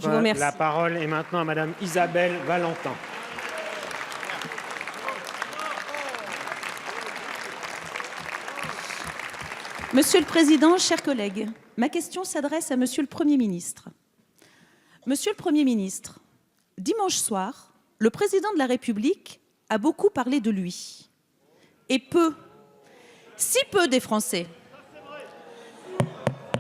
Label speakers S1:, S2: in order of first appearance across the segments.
S1: Je vous remercie.
S2: La parole est maintenant à Madame Isabelle Valentin.
S1: Monsieur le Président, chers collègues, ma question s'adresse à Monsieur le Premier ministre. Monsieur le Premier ministre, dimanche soir, le Président de la République a beaucoup parlé de lui. Et peu, si peu des Français.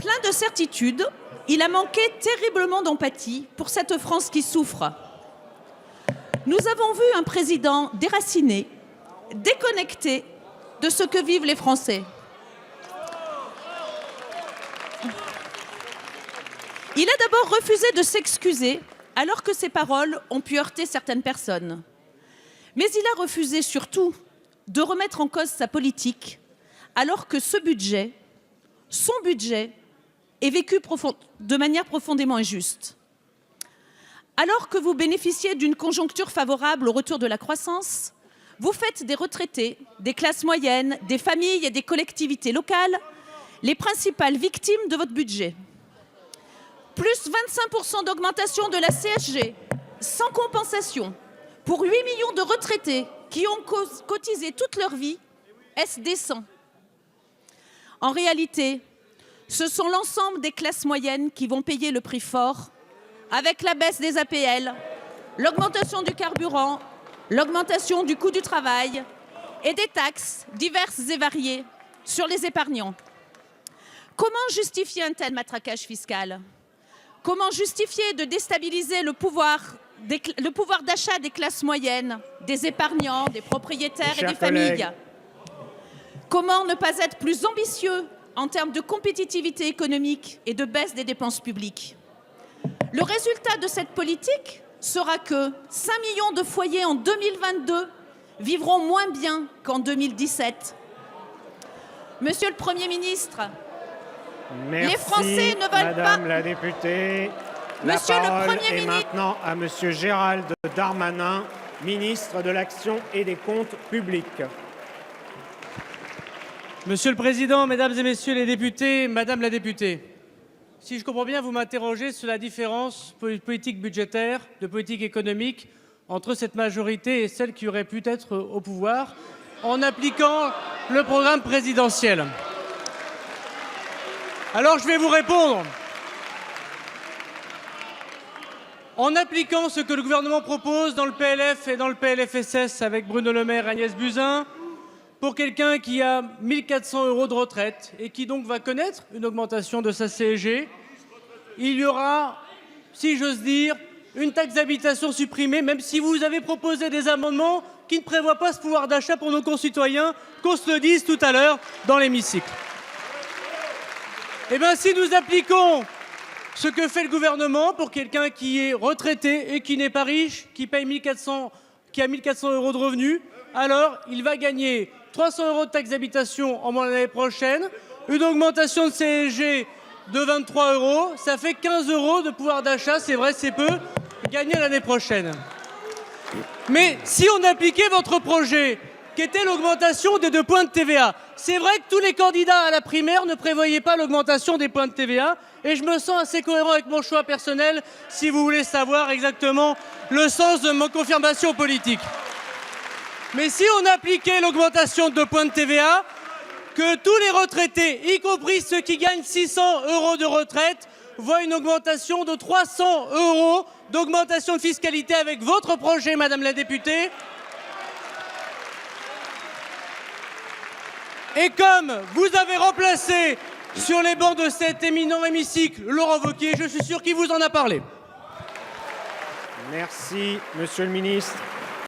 S1: Plein de certitudes, il a manqué terriblement d'empathie pour cette France qui souffre. Nous avons vu un président déraciné, déconnecté de ce que vivent les Français. Il a d'abord refusé de s'excuser alors que ses paroles ont pu heurter certaines personnes. Mais il a refusé surtout de remettre en cause sa politique alors que ce budget, son budget, est vécu de manière profondément injuste. Alors que vous bénéficiez d'une conjoncture favorable au retour de la croissance, vous faites des retraités, des classes moyennes, des familles et des collectivités locales les principales victimes de votre budget. Plus 25% d'augmentation de la CSG, sans compensation, pour 8 millions de retraités qui ont cotisé toute leur vie, est-ce décent? En réalité, ce sont l'ensemble des classes moyennes qui vont payer le prix fort avec la baisse des APL, l'augmentation du carburant, l'augmentation du coût du travail et des taxes diverses et variées sur les épargnants. Comment justifier un tel matraquage fiscal? Comment justifier de déstabiliser le pouvoir d'achat des classes moyennes, des épargnants, des propriétaires et des familles? Comment ne pas être plus ambitieux en termes de compétitivité économique et de baisse des dépenses publiques? Le résultat de cette politique sera que 5 millions de foyers en 2022 vivront moins bien qu'en 2017. Monsieur le Premier ministre,
S2: merci,
S1: les Français ne veulent
S2: Madame
S1: pas...
S2: la députée.
S1: Monsieur
S2: la
S1: le
S2: parole
S1: Premier
S2: est
S1: ministre...
S2: maintenant à Monsieur Gérald Darmanin, ministre de l'Action et des Comptes publics.
S3: Monsieur le Président, Mesdames et Messieurs les députés, Madame la députée, si je comprends bien, vous m'interrogez sur la différence politique budgétaire, de politique économique, entre cette majorité et celle qui aurait pu être au pouvoir en appliquant le programme présidentiel. Alors je vais vous répondre. En appliquant ce que le gouvernement propose dans le PLF et dans le PLFSS avec Bruno Le Maire et Agnès Buzyn, pour quelqu'un qui a 1 400 € de retraite et qui donc va connaître une augmentation de sa CSG, il y aura, si j'ose dire, une taxe d'habitation supprimée, même si vous avez proposé des amendements qui ne prévoient pas ce pouvoir d'achat pour nos concitoyens, qu'on se le dise tout à l'heure dans l'hémicycle. Eh bien, si nous appliquons ce que fait le gouvernement pour quelqu'un qui est retraité et qui n'est pas riche, qui a 1 400 € de revenus, alors il va gagner 300 € de taxe d'habitation en moins l'année prochaine, une augmentation de CSG de 23 €, ça fait 15 € de pouvoir d'achat, c'est vrai, c'est peu, gagné l'année prochaine. Mais si on appliquait votre projet, qui était l'augmentation des 2 points de TVA, c'est vrai que tous les candidats à la primaire ne prévoyaient pas l'augmentation des points de TVA, et je me sens assez cohérent avec mon choix personnel, si vous voulez savoir exactement le sens de ma confirmation politique. Mais si on appliquait l'augmentation de 2 points de TVA, que tous les retraités, y compris ceux qui gagnent 600 € de retraite, voient une augmentation de 300 € d'augmentation de fiscalité avec votre projet, Madame la députée. Et comme vous avez remplacé sur les bancs de cet éminent hémicycle Laurent Wauquiez, je suis sûr qu'il vous en a parlé.
S2: Merci, Monsieur le ministre.